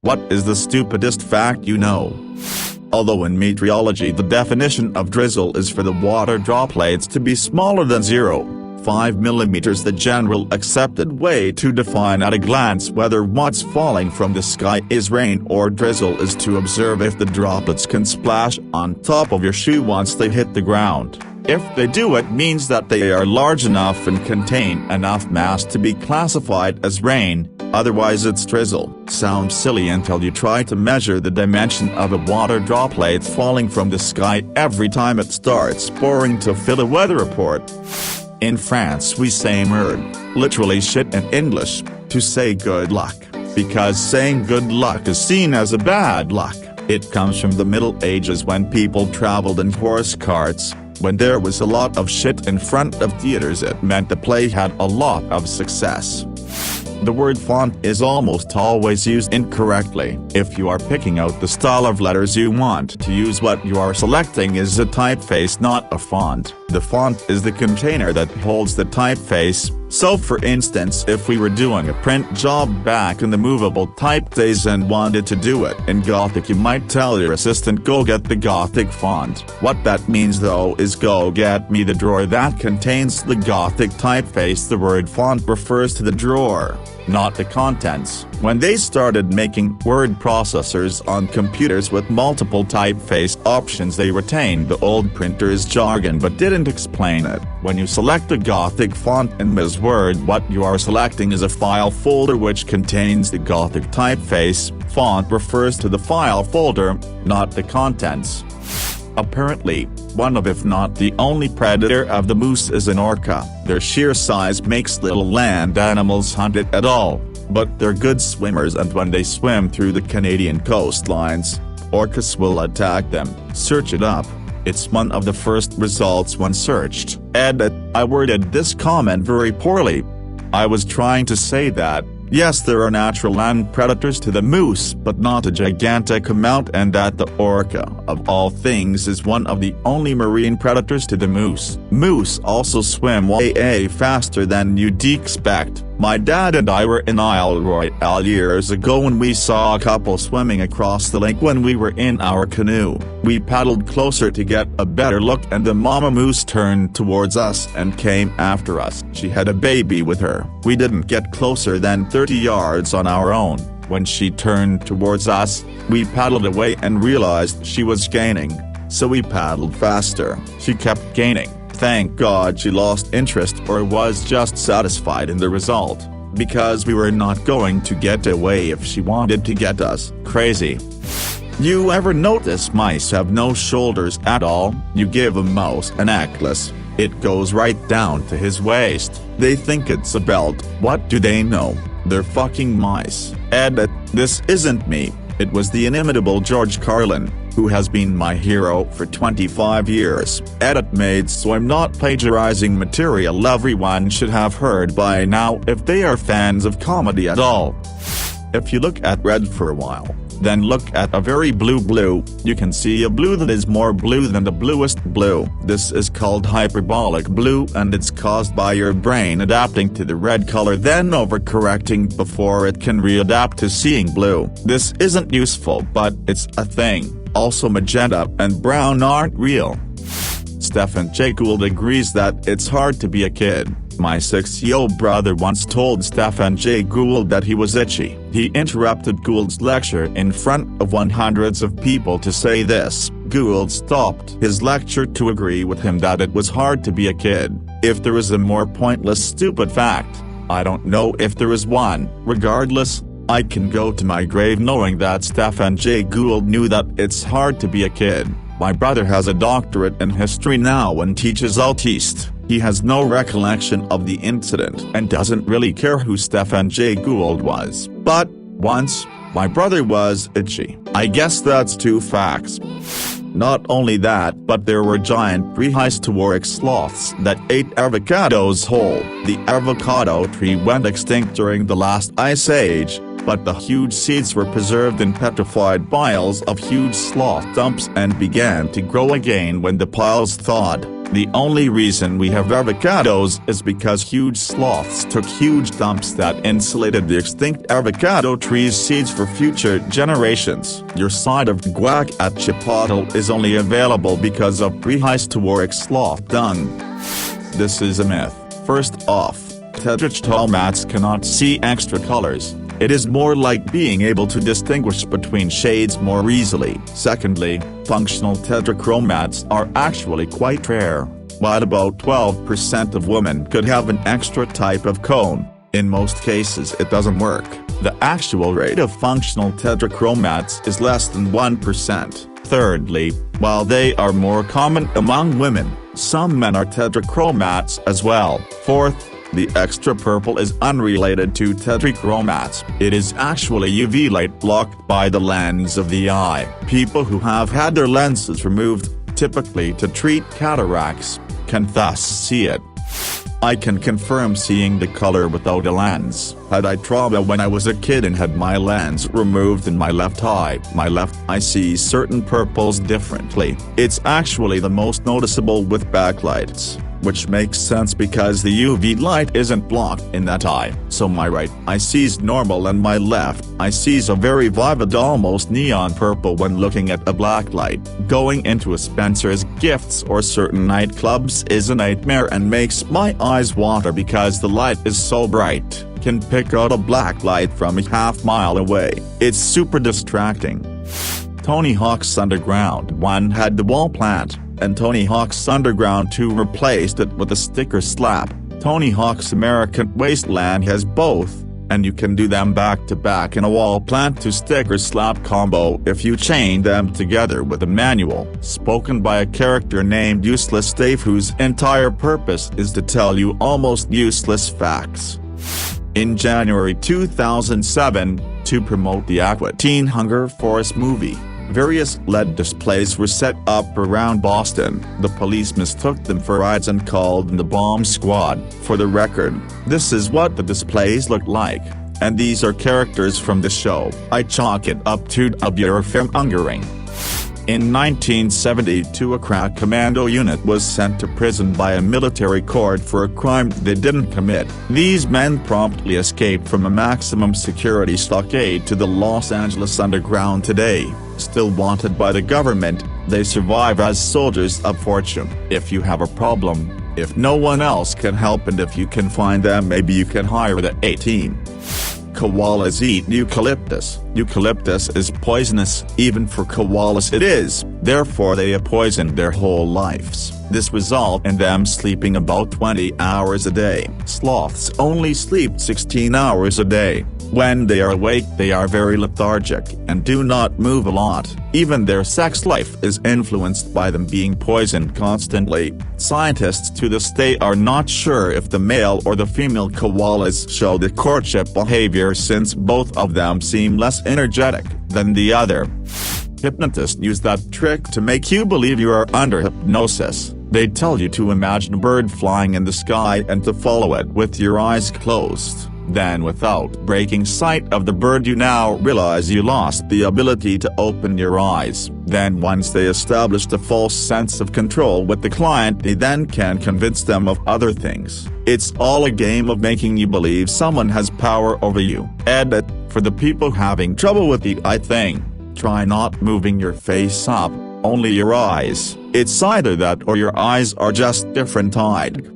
What is the stupidest fact you know? Although in meteorology the definition of drizzle is for the water droplets to be smaller than 0.5 mm, the general accepted way to define at a glance whether what's falling from the sky is rain or drizzle is to observe if the droplets can splash on top of your shoe once they hit the ground. If they do, it means that they are large enough and contain enough mass to be classified as rain, otherwise it's drizzle. Sounds silly until you try to measure the dimension of a water droplet falling from the sky every time it starts pouring to fill a weather report. In France we say merde, literally shit in English, to say good luck, because saying good luck is seen as a bad luck. It comes from the Middle Ages when people traveled in horse carts. When there was a lot of shit in front of theaters, it meant the play had a lot of success. The word font is almost always used incorrectly. If you are picking out the style of letters you want to use, what you are selecting is a typeface, not a font. The font is the container that holds the typeface. So for instance, if we were doing a print job back in the movable type days and wanted to do it in Gothic, you might tell your assistant, go get the Gothic font. What that means though is go get me the drawer that contains the Gothic typeface. The word font refers to the drawer, not the contents. When they started making word processors on computers with multiple typeface options, they retained the old printer's jargon but didn't explain it. When you select a Gothic font in Ms. Word, what you are selecting is a file folder which contains the Gothic typeface. Font refers to the file folder, not the contents. Apparently, one of, if not the only predator of the moose is an orca. Their sheer size makes little land animals hunt it at all, but they're good swimmers, and when they swim through the Canadian coastlines, orcas will attack them. Search it up. It's one of the first results when searched. Edit: I worded this comment very poorly. I was trying to say that, yes, there are natural land predators to the moose, but not a gigantic amount, and that the orca, of all things, is one of the only marine predators to the moose. Moose also swim way faster than you'd expect. My dad and I were in Isle Royale years ago when we saw a couple swimming across the lake. When we were in our canoe, we paddled closer to get a better look, and the mama moose turned towards us and came after us. She had a baby with her. We didn't get closer than 30 yards on our own. When she turned towards us, we paddled away and realized she was gaining, so we paddled faster. She kept gaining. Thank God she lost interest or was just satisfied in the result, because we were not going to get away if she wanted to get us. Crazy. You ever notice mice have no shoulders at all? You give a mouse a necklace, it goes right down to his waist. They think it's a belt. What do they know? They're fucking mice. Edit: this isn't me. It was the inimitable George Carlin, who has been my hero for 25 years. Edit made, so I'm not plagiarizing material everyone should have heard by now if they are fans of comedy at all. If you look at red for a while, then look at a very blue, you can see a blue that is more blue than the bluest blue. This is called hyperbolic blue, and it's caused by your brain adapting to the red color, then overcorrecting before it can readapt to seeing blue. This isn't useful, but it's a thing. Also, magenta and brown aren't real. Stephen Jay Gould agrees that it's hard to be a kid. My 6-year-old brother once told Stephen Jay Gould that he was itchy. He interrupted Gould's lecture in front of hundreds of people to say this. Gould stopped his lecture to agree with him that it was hard to be a kid. If there is a more pointless stupid fact, I don't know if there is one. Regardless, I can go to my grave knowing that Stephen Jay Gould knew that it's hard to be a kid. My brother has a doctorate in history now and teaches autist. He has no recollection of the incident and doesn't really care who Stephen Jay Gould was. But, once, my brother was itchy. I guess that's 2 facts. Not only that, but there were giant prehistoric sloths that ate avocados whole. The avocado tree went extinct during the last ice age, but the huge seeds were preserved in petrified piles of huge sloth dumps and began to grow again when the piles thawed. The only reason we have avocados is because huge sloths took huge dumps that insulated the extinct avocado tree's seeds for future generations. Your side of guac at Chipotle is only available because of prehistoric sloth dung. This is a myth. First off, tetrachromats cannot see extra colors. It is more like being able to distinguish between shades more easily. Secondly, functional tetrachromats are actually quite rare, while about 12% of women could have an extra type of cone. In most cases it doesn't work. The actual rate of functional tetrachromats is less than 1%. Thirdly, while they are more common among women, some men are tetrachromats as well. Fourth, the extra purple is unrelated to tetrachromats. It is actually UV light blocked by the lens of the eye. People who have had their lenses removed, typically to treat cataracts, can thus see it. I can confirm seeing the color without a lens. Had eye trauma when I was a kid and had my lens removed in my left eye. My left eye sees certain purples differently. It's actually the most noticeable with backlights, which makes sense because the UV light isn't blocked in that eye. So my right eye sees normal and my left eye sees a very vivid almost neon purple when looking at a black light. Going into a Spencer's Gifts or certain nightclubs is a nightmare and makes my eyes water because the light is so bright. Can pick out a black light from a half-mile away. It's super distracting. Tony Hawk's Underground 1 had the wall plant, and Tony Hawk's Underground 2 replaced it with a sticker slap. Tony Hawk's American Wasteland has both, and you can do them back to back in a wall plant to sticker slap combo if you chain them together with a manual spoken by a character named Useless Dave, whose entire purpose is to tell you almost useless facts. In January 2007, to promote the Aqua Teen Hunger Force movie, various LED displays were set up around Boston. The police mistook them for rides and called them the Bomb Squad. For the record, this is what the displays look like, and these are characters from the show. I chalk it up to fear-mongering. In 1972, a crack commando unit was sent to prison by a military court for a crime they didn't commit. These men promptly escaped from a maximum security stockade to the Los Angeles Underground today. Still wanted by the government, they survive as soldiers of fortune. If you have a problem, if no one else can help, and if you can find them, maybe you can hire the A-team. Koalas eat eucalyptus. Eucalyptus is poisonous. Even for koalas it is, therefore they poison their whole lives. This results in them sleeping about 20 hours a day. Sloths only sleep 16 hours a day. When they are awake they are very lethargic and do not move a lot. Even their sex life is influenced by them being poisoned constantly. Scientists to this day are not sure if the male or the female koalas show the courtship behavior, since both of them seem less energetic than the other. Hypnotists use that trick to make you believe you are under hypnosis. They tell you to imagine a bird flying in the sky and to follow it with your eyes closed. Then, without breaking sight of the bird, you now realize you lost the ability to open your eyes. Then once they established a false sense of control with the client, they then can convince them of other things. It's all a game of making you believe someone has power over you. Edit: for the people having trouble with the eye thing, try not moving your face up, only your eyes. It's either that or your eyes are just different-eyed.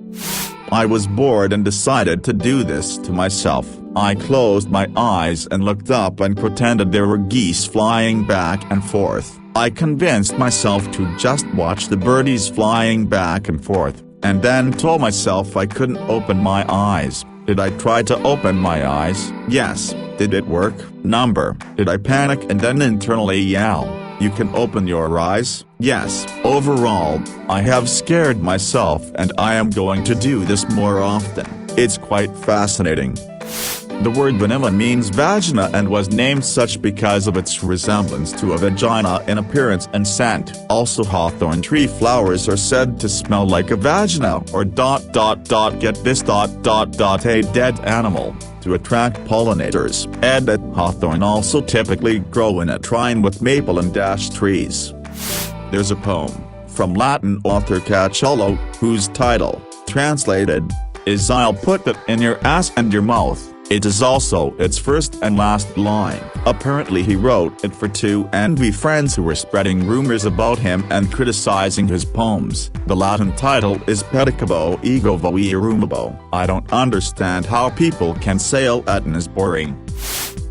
I was bored and decided to do this to myself. I closed my eyes and looked up and pretended there were geese flying back and forth. I convinced myself to just watch the birdies flying back and forth, and then told myself I couldn't open my eyes. Did I try to open my eyes? Yes. Did it work? Number. Did I panic and then internally yell, "You can open your eyes"? Yes. Overall, I have scared myself and I am going to do this more often. It's quite fascinating. The word vanilla means vagina and was named such because of its resemblance to a vagina in appearance and scent. Also, hawthorn tree flowers are said to smell like a vagina or ... get this ... a dead animal, to attract pollinators. Edit: hawthorn also typically grow in a trine with maple and ash trees. There's a poem, from Latin author Cacciolo, whose title, translated, is "I'll put it in your ass and your mouth." It is also its first and last line. Apparently he wrote it for two envy friends who were spreading rumors about him and criticizing his poems. The Latin title is Pedicabo ego voi rumabo. I don't understand how people can say Latin is boring.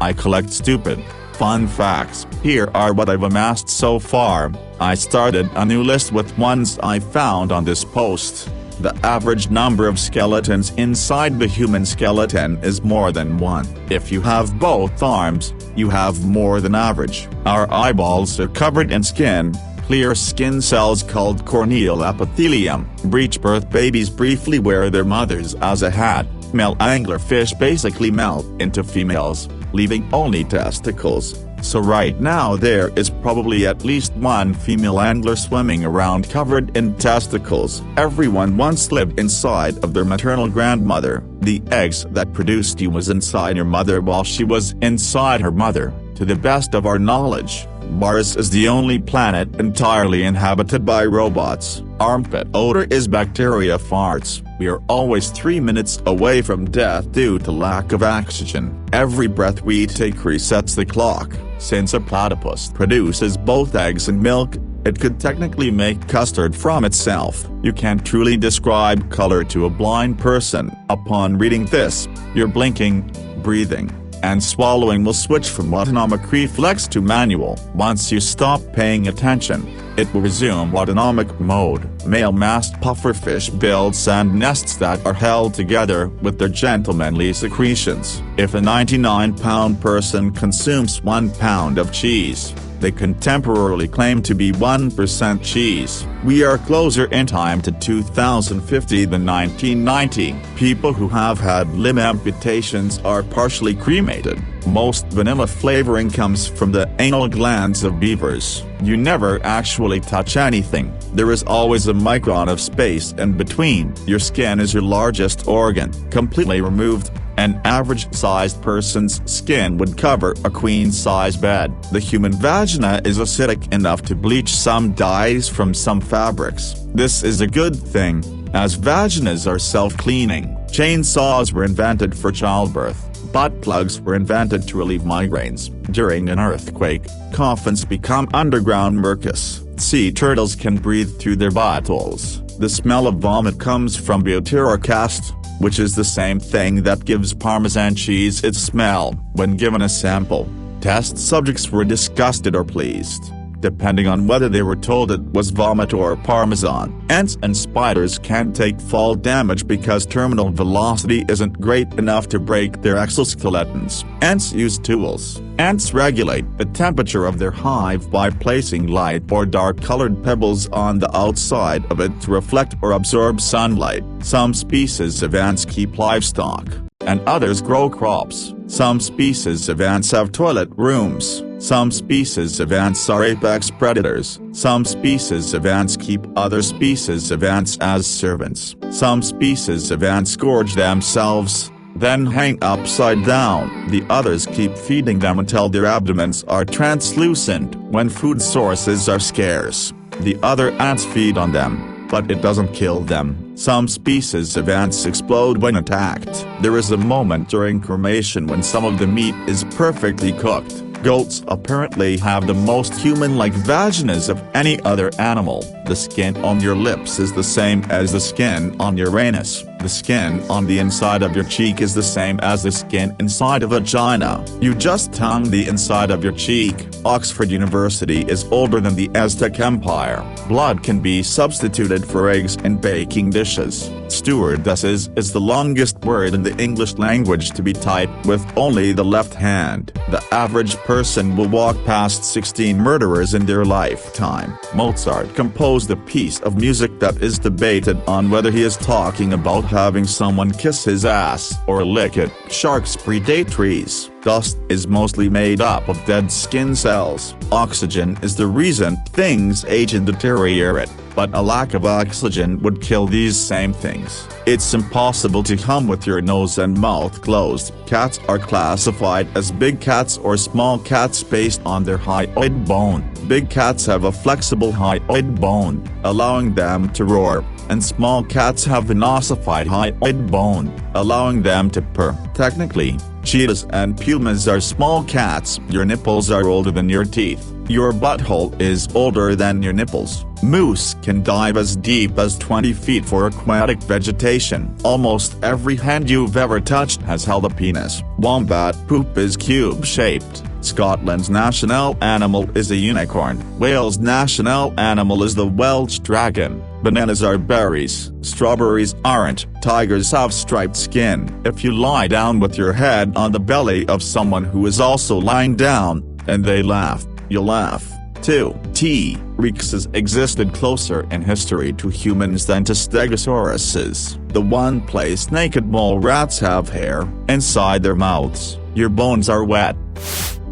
I collect stupid, fun facts. Here are what I've amassed so far. I started a new list with ones I found on this post. The average number of skeletons inside the human skeleton is more than 1. If you have both arms, you have more than average. Our eyeballs are covered in skin, clear skin cells called corneal epithelium. Breech birth babies briefly wear their mothers as a hat. Male anglerfish basically melt into females, leaving only testicles. So right now there is probably at least one female angler swimming around covered in testicles. Everyone once lived inside of their maternal grandmother. The eggs that produced you was inside your mother while she was inside her mother. To the best of our knowledge, Mars is the only planet entirely inhabited by robots. Armpit odor is bacteria farts. We are always 3 minutes away from death due to lack of oxygen. Every breath we take resets the clock. Since a platypus produces both eggs and milk, it could technically make custard from itself. You can't truly describe color to a blind person. Upon reading this, your blinking, breathing, and swallowing will switch from autonomic reflex to manual. Once you stop paying attention, it will resume autonomic mode. Male masked pufferfish build sand nests that are held together with their gentlemanly secretions. If a 99-pound person consumes 1 pound of cheese, they can temporarily claim to be 1% cheese. We are closer in time to 2050 than 1990. People who have had limb amputations are partially cremated. Most vanilla flavoring comes from the anal glands of beavers. You never actually touch anything. There is always a micron of space in between. Your skin is your largest organ. Completely removed, an average-sized person's skin would cover a queen-size bed. The human vagina is acidic enough to bleach some dyes from some fabrics. This is a good thing, as vaginas are self-cleaning. Chainsaws were invented for childbirth. Butt plugs were invented to relieve migraines. During an earthquake, coffins become underground mucus. Sea turtles can breathe through their buttholes. The smell of vomit comes from butyrocast, which is the same thing that gives Parmesan cheese its smell. When given a sample, test subjects were disgusted or pleased, depending on whether they were told it was vomit or Parmesan. Ants and spiders can't take fall damage because terminal velocity isn't great enough to break their exoskeletons. Ants use tools. Ants regulate the temperature of their hive by placing light or dark-colored pebbles on the outside of it to reflect or absorb sunlight. Some species of ants keep livestock, and others grow crops. Some species of ants have toilet rooms. Some species of ants are apex predators. Some species of ants keep other species of ants as servants. Some species of ants gorge themselves, then hang upside down. The others keep feeding them until their abdomens are translucent. When food sources are scarce, the other ants feed on them, but it doesn't kill them. Some species of ants explode when attacked. There is a moment during cremation when some of the meat is perfectly cooked. Goats apparently have the most human-like vaginas of any other animal. The skin on your lips is the same as the skin on your anus. The skin on the inside of your cheek is the same as the skin inside a vagina. You just tongue the inside of your cheek. Oxford University is older than the Aztec Empire. Blood can be substituted for eggs in baking dishes. Stewardesses is the longest word in the English language to be typed with only the left hand. The average person will walk past 16 murderers in their lifetime. Mozart composed a piece of music that is debated on whether he is talking about having someone kiss his ass or lick it. Sharks predate trees. Dust is mostly made up of dead skin cells. Oxygen is the reason things age and deteriorate, but a lack of oxygen would kill these same things. It's impossible to hum with your nose and mouth closed. Cats are classified as big cats or small cats based on their hyoid bone. Big cats have a flexible hyoid bone, allowing them to roar, and small cats have an ossified hyoid bone, allowing them to purr. Technically, cheetahs and pumas are small cats. Your nipples are older than your teeth. Your butthole is older than your nipples. Moose can dive as deep as 20 feet for aquatic vegetation. Almost every hand you've ever touched has held a penis. Wombat poop is cube-shaped. Scotland's national animal is a unicorn. Wales' national animal is the Welsh dragon. Bananas are berries. Strawberries aren't. Tigers have striped skin. If you lie down with your head on the belly of someone who is also lying down, and they laugh, you'll laugh, too. T-Rexes existed closer in history to humans than to stegosauruses. The one place naked mole rats have hair inside their mouths. Your bones are wet.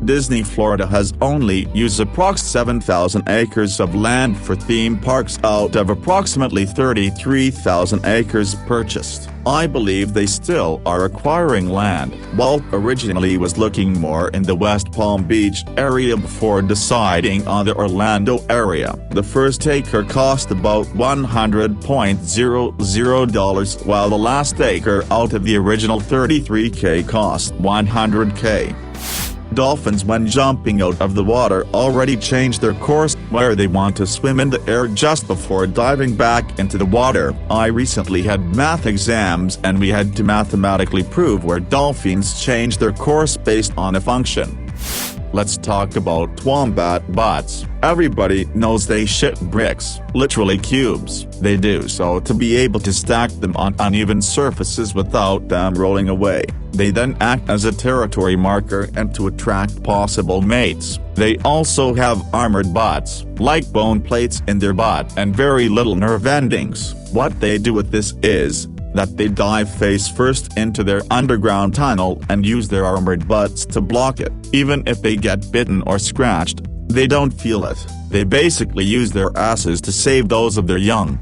Disney Florida has only used approx 7,000 acres of land for theme parks out of approximately 33,000 acres purchased. I believe they still are acquiring land. Walt originally was looking more in the West Palm Beach area before deciding on the Orlando area. The first acre cost about $100,000, while the last acre out of the original $33,000 cost $100,000. Dolphins, when jumping out of the water, already change their course where they want to swim in the air just before diving back into the water. I recently had math exams and we had to mathematically prove where dolphins change their course based on a function. Let's talk about wombat butts. Everybody knows they shit bricks, literally cubes. They do so to be able to stack them on uneven surfaces without them rolling away. They then act as a territory marker and to attract possible mates. They also have armored butts, like bone plates in their butt and very little nerve endings. What they do with this is that they dive face first into their underground tunnel and use their armored butts to block it. Even if they get bitten or scratched, they don't feel it. They basically use their asses to save those of their young.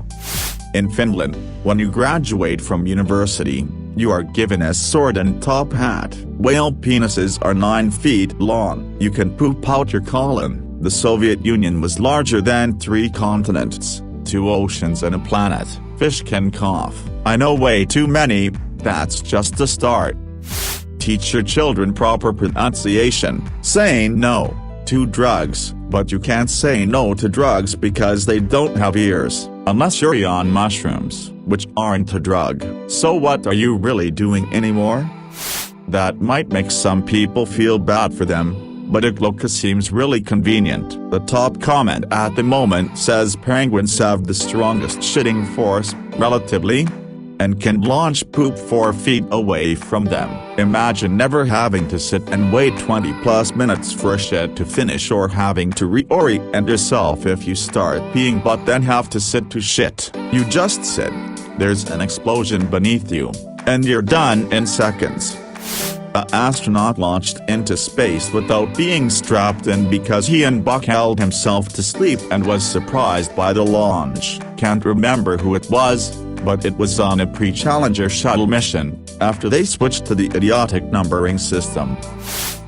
In Finland, when you graduate from university, you are given a sword and top hat. Whale penises are 9 feet long. You can poop out your colon. The Soviet Union was larger than 3 continents, 2 oceans and a planet. Fish can cough. I know way too many. That's just the start. Teach your children proper pronunciation. Say no to drugs, but you can't say no to drugs because they don't have ears, unless you're on mushrooms, which aren't a drug. So what are you really doing anymore? That might make some people feel bad for them, but it seems really convenient. The top comment at the moment says penguins have the strongest shitting force, relatively, and can launch poop 4 feet away from them. Imagine never having to sit and wait 20+ minutes for a shit to finish, or having to reorient yourself if you start peeing but then have to sit to shit. You just sit, there's an explosion beneath you, and you're done in seconds. An astronaut launched into space without being strapped in because he unbuckled himself to sleep and was surprised by the launch. Can't remember who it was, but it was on a pre-Challenger shuttle mission, after they switched to the idiotic numbering system.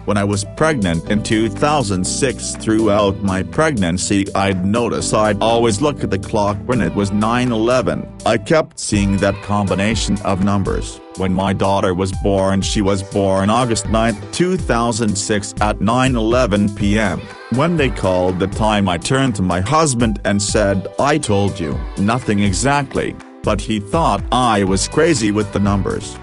When I was pregnant in 2006, throughout my pregnancy I'd notice I'd always look at the clock when it was 9:11. I kept seeing that combination of numbers. When my daughter was born, she was born August 9, 2006 at 9:11 p.m. When they called the time, I turned to my husband and said, "I told you." Nothing exactly, but he thought I was crazy with the numbers.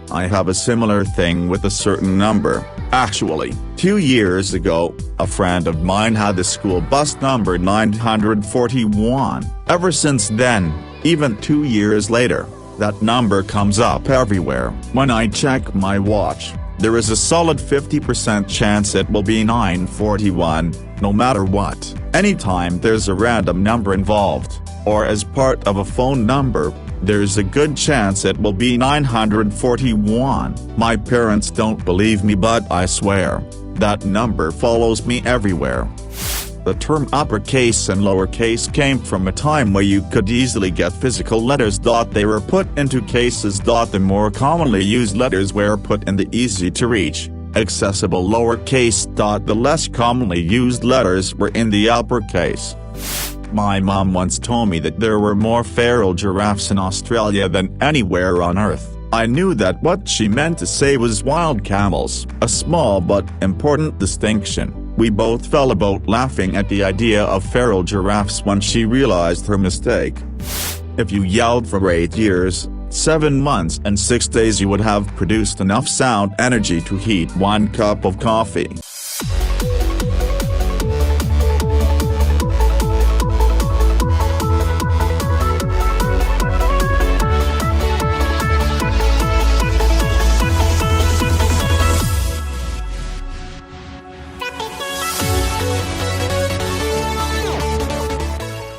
I have a similar thing with a certain number. Actually, 2 years ago, a friend of mine had the school bus number 941. Ever since then, even 2 years later, that number comes up everywhere. When I check my watch, there is a solid 50% chance it will be 941, no matter what. Anytime there's a random number involved, or as part of a phone number, There's a good chance it will be 941. My parents don't believe me, but I swear, that number follows me everywhere. The term uppercase and lowercase came from a time where you could easily get physical letters. They were put into cases. The more commonly used letters were put in the easy-to-reach, accessible lowercase. The less commonly used letters were in the uppercase. My mom once told me that there were more feral giraffes in Australia than anywhere on Earth. I knew that what she meant to say was wild camels, a small but important distinction. We both fell about laughing at the idea of feral giraffes when she realized her mistake. If you yelled for 8 years, 7 months and 6 days, you would have produced enough sound energy to heat 1 cup of coffee.